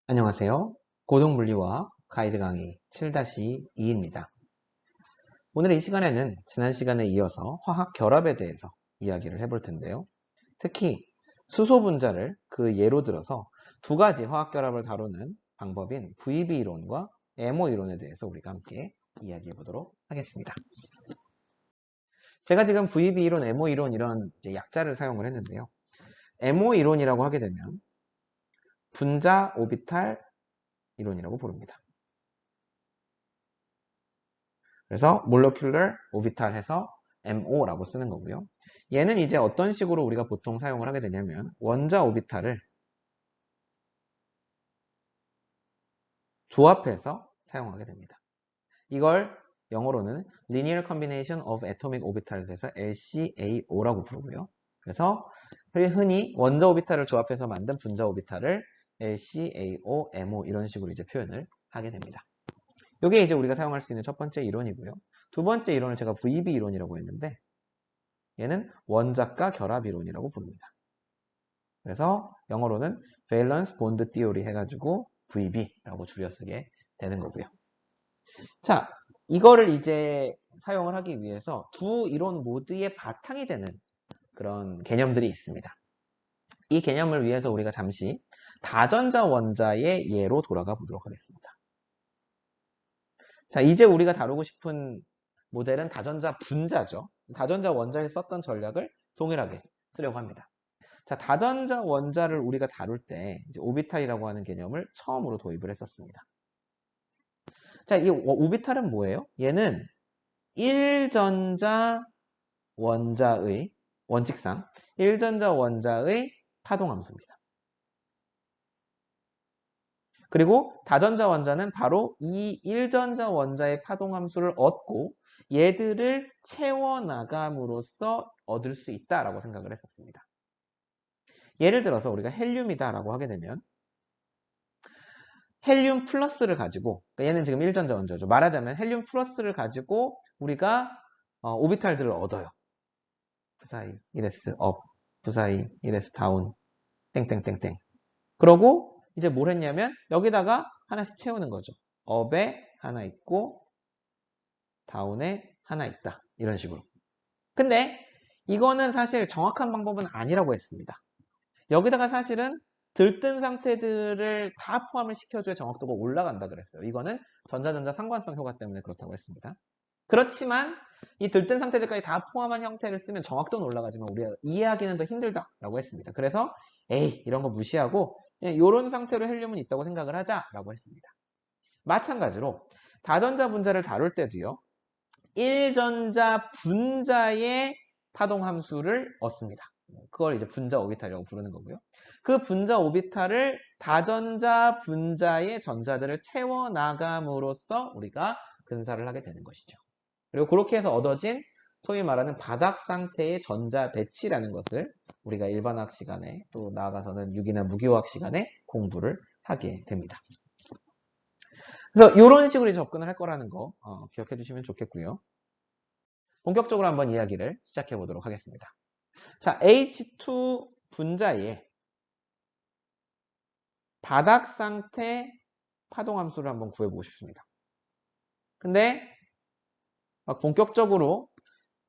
안녕하세요. 고등분리와 가이드 강의 7-2입니다. 오늘 이 시간에는 지난 시간에 이어서 화학 결합에 대해서 이야기를 해볼 텐데요. 특히 수소 분자를 그 예로 들어서 두 가지 화학 결합을 다루는 방법인 VB 이론과 MO 이론에 대해서 우리가 함께 이야기해 보도록 하겠습니다. 제가 지금 VB 이론, MO 이론 이런 약자를 사용을 했는데요. MO 이론이라고 하게 되면 분자 오비탈 이론이라고 부릅니다. 그래서 molecular orbital 해서 MO라고 쓰는 거고요. 얘는 이제 어떤 식으로 우리가 보통 사용을 하게 되냐면 원자 오비탈을 조합해서 사용하게 됩니다. 이걸 영어로는 linear combination of atomic orbitals에서 LCAO라고 부르고요. 그래서 흔히 원자 오비탈을 조합해서 만든 분자 오비탈을 LCAO, MO 이런 식으로 이제 표현을 하게 됩니다. 이게 이제 우리가 사용할 수 있는 첫 번째 이론이고요. 두 번째 이론을 제가 VB 이론이라고 했는데 얘는 원자가 결합 이론이라고 부릅니다. 그래서 영어로는 Valence Bond Theory 해가지고 VB라고 줄여 쓰게 되는 거고요. 자, 이거를 이제 사용을 하기 위해서 두 이론 모두의 바탕이 되는 그런 개념들이 있습니다. 이 개념을 위해서 우리가 잠시 다전자 원자의 예로 돌아가 보도록 하겠습니다. 자, 이제 우리가 다루고 싶은 모델은 다전자 분자죠. 다전자 원자에 썼던 전략을 동일하게 쓰려고 합니다. 자, 다전자 원자를 우리가 다룰 때 이제 오비탈이라고 하는 개념을 처음으로 도입을 했었습니다. 자, 이 오비탈은 뭐예요? 얘는 1전자 원자의 원칙상 1전자 원자의 파동함수입니다. 그리고 다전자 원자는 바로 이 1전자 원자의 파동함수를 얻고 얘들을 채워나감으로써 얻을 수 있다라고 생각을 했었습니다. 예를 들어서 우리가 헬륨이다라고 하게 되면 헬륨 플러스를 가지고, 그러니까 얘는 지금 1전자 원자죠. 말하자면 헬륨 플러스를 가지고 우리가 오비탈들을 얻어요. 부사이 1s 업, 부사이 1s 다운, 땡땡땡땡. 그러고 이제 뭘 했냐면 여기다가 하나씩 채우는 거죠. 업에 하나 있고 다운에 하나 있다. 이런 식으로. 근데 이거는 사실 정확한 방법은 아니라고 했습니다. 여기다가 사실은 들뜬 상태들을 다 포함을 시켜줘야 정확도가 올라간다 그랬어요. 이거는 전자전자 상관성 효과 때문에 그렇다고 했습니다. 그렇지만 이 들뜬 상태들까지 다 포함한 형태를 쓰면 정확도는 올라가지만 우리가 이해하기는 더 힘들다라고 했습니다. 그래서 에이 이런 거 무시하고 그냥 이런 상태로 헬륨은 있다고 생각을 하자라고 했습니다. 마찬가지로 다전자 분자를 다룰 때도요. 1전자 분자의 파동 함수를 얻습니다. 그걸 이제 분자 오비탈이라고 부르는 거고요. 그 분자 오비탈을 다전자 분자의 전자들을 채워나감으로써 우리가 근사를 하게 되는 것이죠. 그리고 그렇게 해서 얻어진 소위 말하는 바닥 상태의 전자 배치라는 것을 우리가 일반화학 시간에 또 나아가서는 유기나 무기화학 시간에 공부를 하게 됩니다. 그래서 이런 식으로 접근을 할 거라는 거 기억해 주시면 좋겠고요. 본격적으로 한번 이야기를 시작해 보도록 하겠습니다. 자, H2 분자의 바닥 상태 파동함수를 한번 구해보고 싶습니다. 근데 본격적으로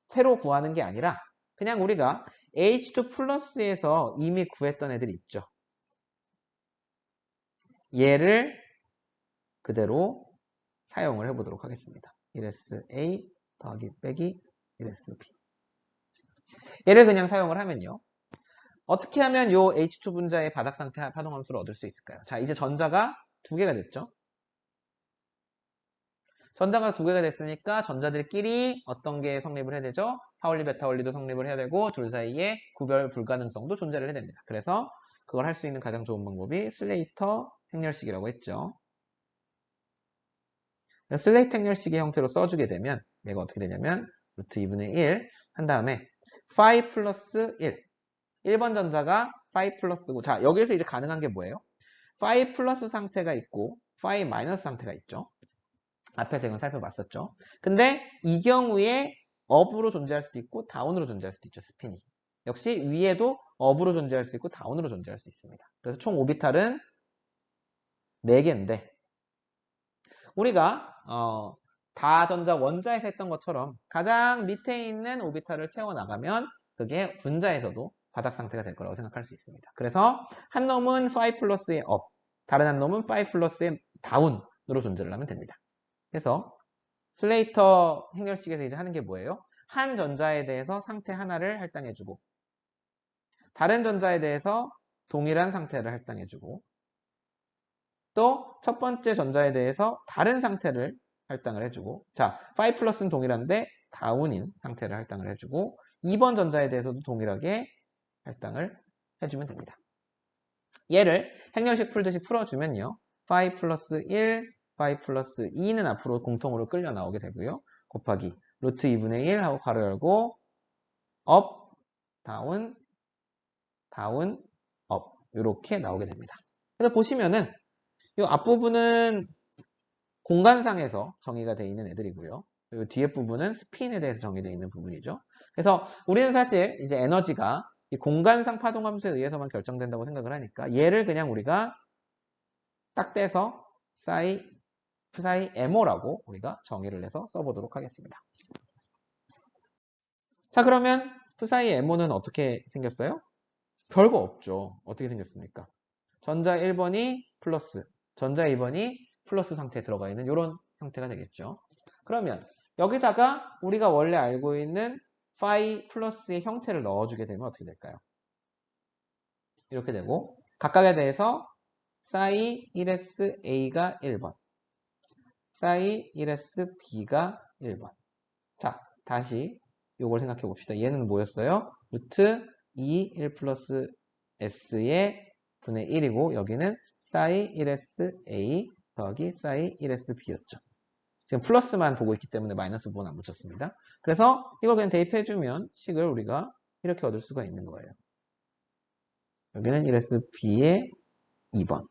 새로 구하는 게 아니라 그냥 우리가 H2 플러스에서 이미 구했던 애들이 있죠. 얘를 그대로 사용을 해보도록 하겠습니다. 1SA 더하기 빼기 1SB. 얘를 그냥 사용을 하면요. 어떻게 하면 요 H2 분자의 바닥 상태 파동함수를 얻을 수 있을까요? 자, 이제 전자가 두 개가 됐죠. 전자가 두 개가 됐으니까 전자들끼리 어떤 게 성립을 해야 되죠? 파울리, 베타원리도 성립을 해야 되고 둘 사이에 구별 불가능성도 존재를 해야 됩니다. 그래서 그걸 할 수 있는 가장 좋은 방법이 슬레이터 행렬식이라고 했죠. 슬레이터 행렬식의 형태로 써주게 되면 얘가 어떻게 되냐면 루트 2분의 1 한 다음에 5 플러스 1 1번 전자가 5 플러스고 자 여기에서 이제 가능한 게 뭐예요? 5 플러스 상태가 있고 5 마이너스 상태가 있죠. 앞에 제가 살펴봤었죠. 근데 이 경우에 업으로 존재할 수도 있고 다운으로 존재할 수도 있죠. 스핀이. 역시 위에도 업으로 존재할 수 있고 다운으로 존재할 수 있습니다. 그래서 총 오비탈은 4개인데 우리가 다전자 원자에서 했던 것처럼 가장 밑에 있는 오비탈을 채워나가면 그게 분자에서도 바닥 상태가 될 거라고 생각할 수 있습니다. 그래서 한 놈은 5 플러스의 업, 다른 한 놈은 5 플러스의 다운으로 존재를 하면 됩니다. 그래서 슬레이터 행렬식에서 이제 하는 게 뭐예요? 한 전자에 대해서 상태 하나를 할당해주고 다른 전자에 대해서 동일한 상태를 할당해주고 또 첫 번째 전자에 대해서 다른 상태를 할당을 해주고 자, 5 플러스는 동일한데 다운인 상태를 할당을 해주고 2번 전자에 대해서도 동일하게 할당을 해주면 됩니다. 얘를 행렬식 풀듯이 풀어주면요. 5 플러스 1, 5 플러스 2는 앞으로 공통으로 끌려 나오게 되고요. 곱하기 루트 2분의 1 하고 괄호 열고 업, 다운, 다운, 업 이렇게 나오게 됩니다. 그래서 보시면은 이 앞부분은 공간상에서 정의가 되어 있는 애들이고요. 그리고 뒤에 부분은 스핀에 대해서 정의되어 있는 부분이죠. 그래서 우리는 사실 이제 에너지가 이 공간상 파동함수에 의해서만 결정된다고 생각을 하니까 얘를 그냥 우리가 딱 떼서 psi mo라고 우리가 정의를 해서 써보도록 하겠습니다. 자, 그러면 psi mo는 어떻게 생겼어요? 별거 없죠. 어떻게 생겼습니까? 전자 1번이 플러스, 전자 2번이 플러스 상태에 들어가 있는 이런 형태가 되겠죠. 그러면 여기다가 우리가 원래 알고 있는 phi 플러스의 형태를 넣어주게 되면 어떻게 될까요? 이렇게 되고 각각에 대해서 psi 1sA가 1번, psi 1sB가 1번. 자, 다시 이걸 생각해 봅시다. 얘는 뭐였어요? 루트 2, 1 플러스 S의 분의 1이고 여기는 psi 1sA 더하기 psi 1sB였죠. 지금 플러스만 보고 있기 때문에 마이너스 부분 안 붙였습니다. 그래서 이걸 그냥 대입해주면 식을 우리가 이렇게 얻을 수가 있는 거예요. 여기는 1sB의 2번.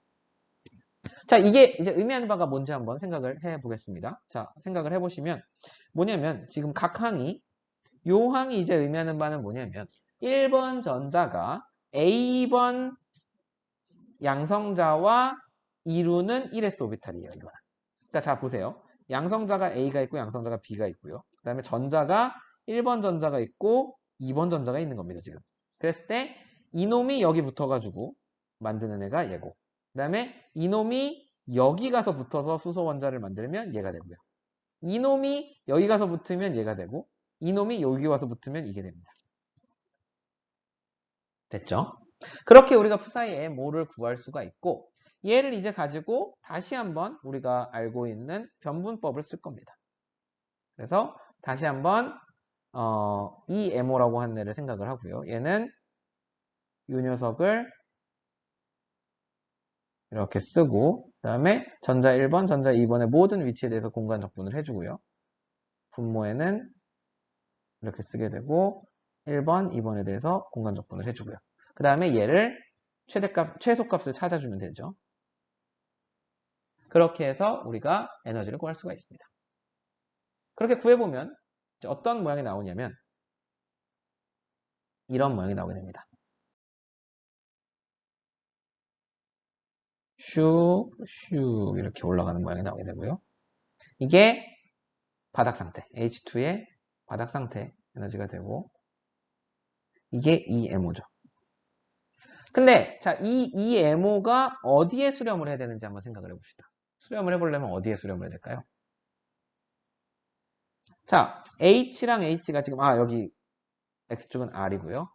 자, 이게 이제 의미하는 바가 뭔지 한번 생각을 해보겠습니다. 자, 생각을 해보시면 뭐냐면 지금 각 항이 요 항이 이제 의미하는 바는 뭐냐면 1번 전자가 A번 양성자와 이루는 1s 오비탈이에요. 이거는. 그러니까 자 보세요. 양성자가 A가 있고 양성자가 B가 있고요. 그 다음에 전자가 1번 전자가 있고 2번 전자가 있는 겁니다. 지금. 그랬을 때 이놈이 여기 붙어가지고 만드는 애가 얘고 그 다음에 이놈이 여기 가서 붙어서 수소 원자를 만들면 얘가 되고요. 이놈이 여기 가서 붙으면 얘가 되고 이놈이 여기 와서 붙으면 이게 됩니다. 됐죠? 그렇게 우리가 psi의 모를 구할 수가 있고 얘를 이제 가지고 다시 한번 우리가 알고 있는 변분법을 쓸 겁니다. 그래서 다시 한번 이 MO라고 하는 애를 생각을 하고요. 얘는 이 녀석을 이렇게 쓰고 그 다음에 전자 1번, 전자 2번의 모든 위치에 대해서 공간 적분을 해주고요. 분모에는 이렇게 쓰게 되고 1번, 2번에 대해서 공간 적분을 해주고요. 그 다음에 얘를 최소값을 찾아주면 되죠. 그렇게 해서 우리가 에너지를 구할 수가 있습니다. 그렇게 구해보면 어떤 모양이 나오냐면 이런 모양이 나오게 됩니다. 슉슉 이렇게 올라가는 모양이 나오게 되고요. 이게 바닥 상태, H2의 바닥 상태 에너지가 되고 이게 EMO죠. 근데 자, 이 EMO가 어디에 수렴을 해야 되는지 한번 생각을 해봅시다. 수렴을 해보려면 어디에 수렴을 해야 될까요? 자, H랑 H가 지금 여기 X축은 R이고요.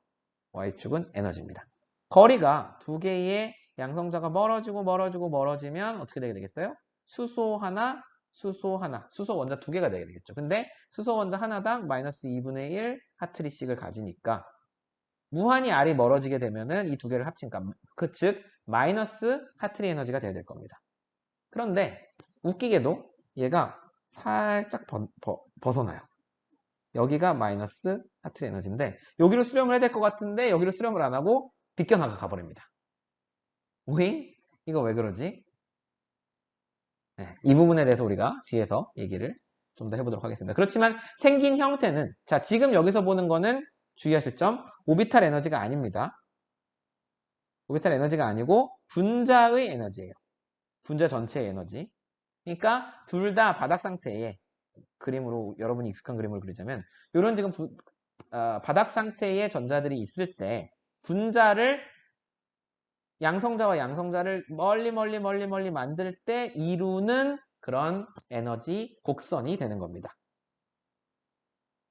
Y축은 에너지입니다. 거리가 두 개의 양성자가 멀어지면 어떻게 되게 되겠어요? 수소 하나, 수소 하나. 수소 원자 두 개가 되게 되겠죠. 근데 수소 원자 하나당 마이너스 2분의 1 하트리씩을 가지니까 무한히 R이 멀어지게 되면은 이 두 개를 합치니까 즉 마이너스 하트리 에너지가 돼야 될 겁니다. 그런데 웃기게도 얘가 살짝 벗어나요. 여기가 마이너스 하트리 에너지인데 여기로 수렴을 해야 될 것 같은데 여기로 수렴을 안 하고 비껴나가 가버립니다. 오잉? 이거 왜 그러지? 네, 이 부분에 대해서 우리가 뒤에서 얘기를 좀 더 해보도록 하겠습니다. 그렇지만 생긴 형태는 자 지금 여기서 보는 거는 주의하실 점 오비탈 에너지가 아닙니다. 오비탈 에너지가 아니고 분자의 에너지예요. 분자 전체의 에너지. 그러니까 둘 다 바닥 상태에 그림으로 여러분이 익숙한 그림을 그리자면 이런 지금 바닥 상태의 전자들이 있을 때 분자를 양성자와 양성자를 멀리 만들 때 이루는 그런 에너지 곡선이 되는 겁니다.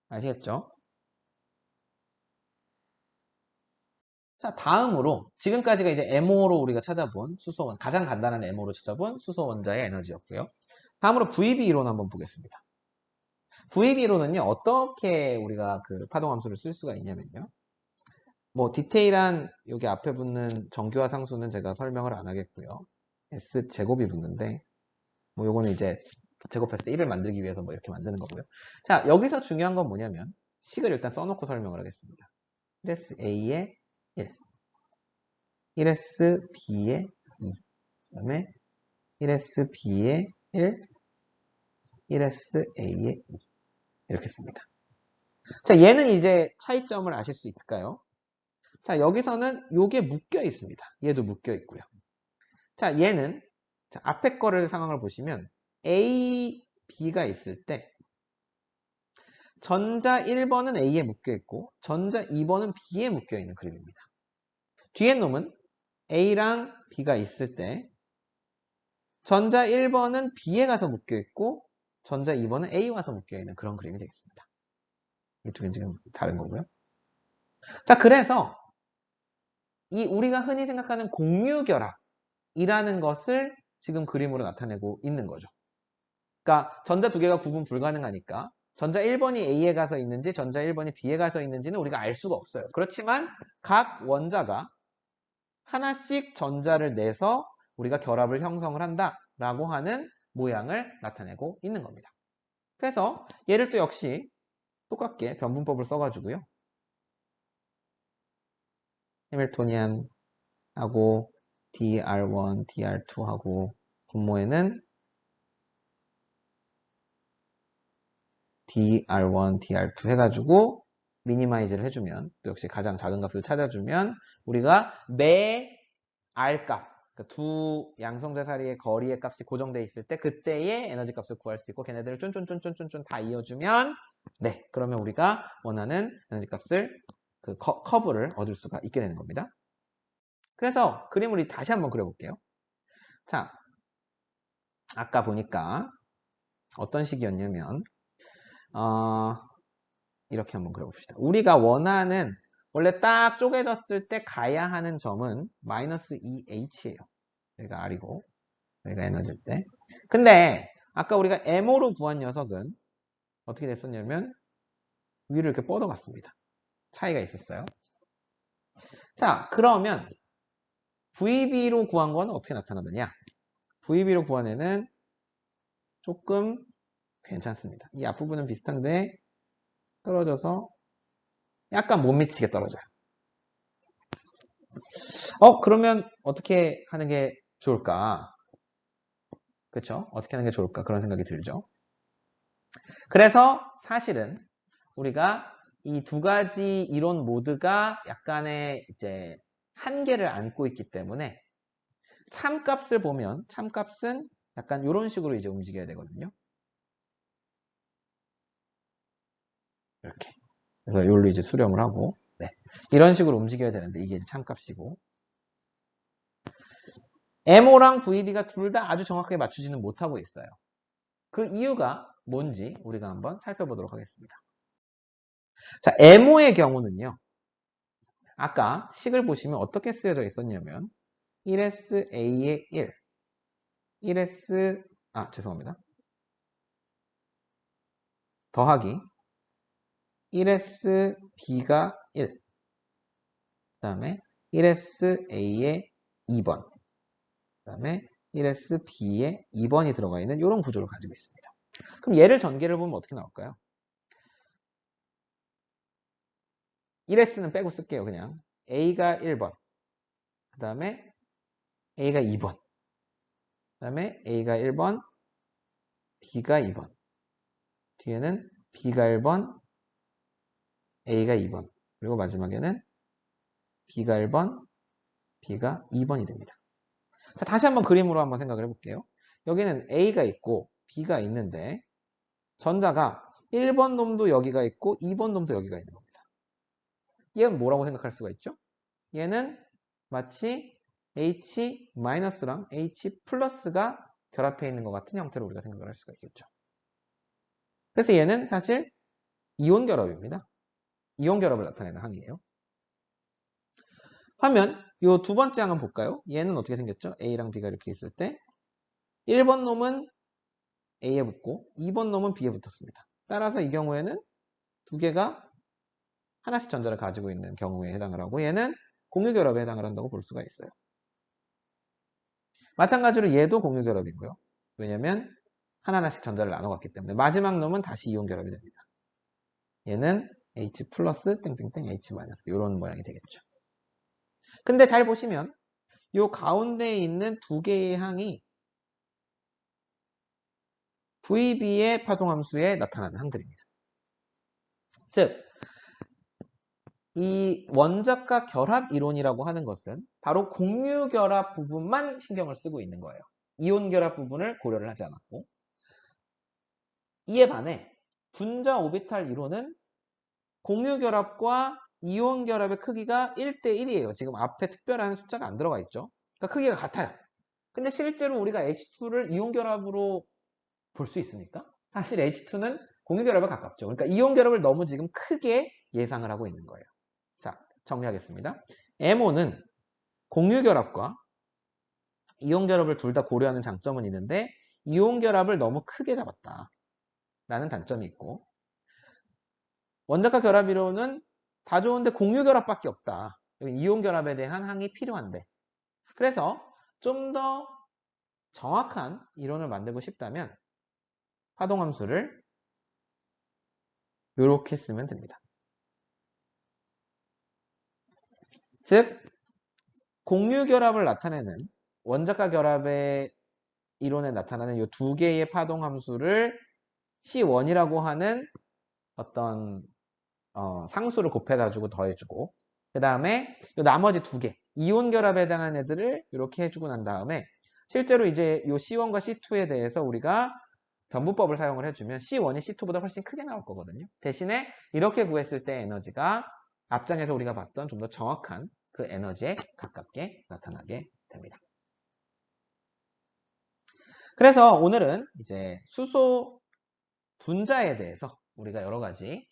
아시겠죠? 자, 다음으로 지금까지가 이제 MO로 우리가 찾아본 수소원, 가장 간단한 MO로 찾아본 수소 원자의 에너지였고요. 다음으로 VB 이론 한번 보겠습니다. VB 이론은요, 어떻게 우리가 그 파동 함수를 쓸 수가 있냐면요. 뭐 디테일한 여기 앞에 붙는 정규화 상수는 제가 설명을 안 하겠고요. S 제곱이 붙는데 뭐 요거는 이제 제곱했을 때 1을 만들기 위해서 뭐 이렇게 만드는 거고요. 자, 여기서 중요한 건 뭐냐면 식을 일단 써놓고 설명을 하겠습니다. 1s A의 1, 1s B의 2, 그 다음에 1s B의 1, 1s A의 2 이렇게 씁니다. 자, 얘는 이제 차이점을 아실 수 있을까요? 자, 여기서는 요게 묶여 있습니다. 얘도 묶여 있고요. 자, 얘는 자, 앞에 거를 상황을 보시면 A, B가 있을 때 전자 1번은 A에 묶여 있고 전자 2번은 B에 묶여 있는 그림입니다. 뒤에 놈은 A랑 B가 있을 때 전자 1번은 B에 가서 묶여 있고 전자 2번은 A에 와서 묶여 있는 그런 그림이 되겠습니다. 이쪽은 지금 다른 거고요. 자, 그래서 이 우리가 흔히 생각하는 공유결합이라는 것을 지금 그림으로 나타내고 있는 거죠. 그러니까 전자 두 개가 구분 불가능하니까 전자 1번이 A에 가서 있는지 전자 1번이 B에 가서 있는지는 우리가 알 수가 없어요. 그렇지만 각 원자가 하나씩 전자를 내서 우리가 결합을 형성을 한다라고 하는 모양을 나타내고 있는 겁니다. 그래서 얘를 또 역시 똑같게 변분법을 써가지고요. 해밀토니안하고 DR1, DR2하고 분모에는 DR1, DR2 해가지고 미니마이즈를 해주면 또 역시 가장 작은 값을 찾아주면 우리가 매 R값 그러니까 두 양성자 사이의 거리의 값이 고정되어 있을 때 그때의 에너지 값을 구할 수 있고 걔네들을 쫀쫀쫀쫀쫀쫀 다 이어주면 네 그러면 우리가 원하는 에너지 값을 그 커브를 얻을 수가 있게 되는 겁니다. 그래서 그림을 다시 한번 그려볼게요. 자, 아까 보니까 어떤 식이었냐면 이렇게 한번 그려봅시다. 우리가 원하는 원래 딱 쪼개졌을 때 가야 하는 점은 마이너스 2H예요. 여기가 R이고 여기가 에너지일 때. 근데 아까 우리가 MO로 구한 녀석은 어떻게 됐었냐면 위로 이렇게 뻗어갔습니다. 차이가 있었어요. 자, 그러면 VB로 구한 건 어떻게 나타나느냐? VB로 구한 애는 조금 괜찮습니다. 이 앞부분은 비슷한데 떨어져서 약간 못 미치게 떨어져요. 그러면 어떻게 하는 게 좋을까? 그쵸? 어떻게 하는 게 좋을까? 그런 생각이 들죠. 그래서 사실은 우리가 이 두 가지 이론 모두가 약간의 이제 한계를 안고 있기 때문에 참값을 보면 참값은 약간 이런 식으로 이제 움직여야 되거든요. 이렇게. 그래서 이걸로 이제 수렴을 하고 네. 이런 식으로 움직여야 되는데 이게 이제 참값이고 MO랑 VB가 둘 다 아주 정확하게 맞추지는 못하고 있어요. 그 이유가 뭔지 우리가 한번 살펴보도록 하겠습니다. 자, MO의 경우는요. 아까 식을 보시면 어떻게 쓰여져 있었냐면 1sA의 1, 1s 죄송합니다. 더하기 1sB가 1, 그 다음에 1sa의 2번, 그 다음에 1sB의 2번이 들어가 있는 이런 구조를 가지고 있습니다. 그럼 얘를 전개를 보면 어떻게 나올까요? 1s는 빼고 쓸게요. 그냥 A가 1번, 그 다음에 A가 2번, 그 다음에 A가 1번, B가 2번, 뒤에는 B가 1번, A가 2번, 그리고 마지막에는 B가 1번, B가 2번이 됩니다. 자, 다시 한번 그림으로 한번 생각을 해볼게요. 여기는 A가 있고 B가 있는데 전자가 1번 놈도 여기가 있고 2번 놈도 여기가 있는 겁니다. 얘는 뭐라고 생각할 수가 있죠? 얘는 마치 H-랑 H+가 결합해 있는 것 같은 형태로 우리가 생각을 할 수가 있겠죠. 그래서 얘는 사실 이온 결합입니다. 이온 결합을 나타내는 항이에요. 화면 요 두 번째 항은 볼까요? 얘는 어떻게 생겼죠? A랑 B가 이렇게 있을 때 1번 놈은 A에 붙고 2번 놈은 B에 붙었습니다. 따라서 이 경우에는 두 개가 하나씩 전자를 가지고 있는 경우에 해당을 하고 얘는 공유결합에 해당을 한다고 볼 수가 있어요. 마찬가지로 얘도 공유결합이고요. 왜냐면 하나씩 전자를 나눠갔기 때문에 마지막 놈은 다시 이온결합이 됩니다. 얘는 H 플러스 땡땡땡 H 마이너스 이런 모양이 되겠죠. 근데 잘 보시면 이 가운데에 있는 두 개의 항이 VB의 파동함수에 나타나는 항들입니다. 즉, 이 원자과 결합 이론이라고 하는 것은 바로 공유결합 부분만 신경을 쓰고 있는 거예요. 이온결합 부분을 고려를 하지 않았고, 이에 반해 분자 오비탈 이론은 공유결합과 이온결합의 크기가 1대1이에요. 지금 앞에 특별한 숫자가 안 들어가 있죠. 그러니까 크기가 같아요. 근데 실제로 우리가 H2를 이온결합으로 볼 수 있습니까? 사실 H2는 공유결합에 가깝죠. 그러니까 이온결합을 너무 지금 크게 예상을 하고 있는 거예요. 자, 정리하겠습니다. MO는 공유결합과 이온결합을 둘 다 고려하는 장점은 있는데 이온결합을 너무 크게 잡았다 라는 단점이 있고, 원자과 결합 이론은 다 좋은데 공유결합밖에 없다. 여기 이온결합에 대한 항이 필요한데, 그래서 좀 더 정확한 이론을 만들고 싶다면 파동함수를 이렇게 쓰면 됩니다. 즉, 공유결합을 나타내는 원자과 결합의 이론에 나타나는 이 두 개의 파동함수를 C1이라고 하는 어떤 상수를 곱해가지고 더해주고, 그 다음에 나머지 두 개, 이온 결합에 해당하는 애들을 이렇게 해주고 난 다음에 실제로 이제 이 C1과 C2에 대해서 우리가 변부법을 사용을 해주면 C1이 C2보다 훨씬 크게 나올 거거든요. 대신에 이렇게 구했을 때 에너지가 앞장에서 우리가 봤던 좀 더 정확한 그 에너지에 가깝게 나타나게 됩니다. 그래서 오늘은 이제 수소 분자에 대해서 우리가 여러 가지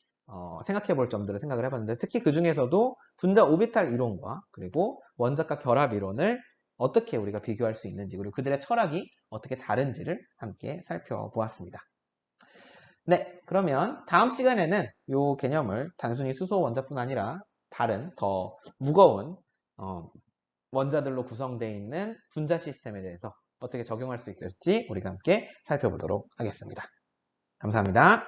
생각해 볼 점들을 생각을 해봤는데, 특히 그 중에서도 분자 오비탈 이론과 그리고 원자과 결합 이론을 어떻게 우리가 비교할 수 있는지, 그리고 그들의 철학이 어떻게 다른지를 함께 살펴보았습니다. 네, 그러면 다음 시간에는 이 개념을 단순히 수소 원자뿐 아니라 다른 더 무거운 원자들로 구성되어 있는 분자 시스템에 대해서 어떻게 적용할 수 있을지 우리가 함께 살펴보도록 하겠습니다. 감사합니다.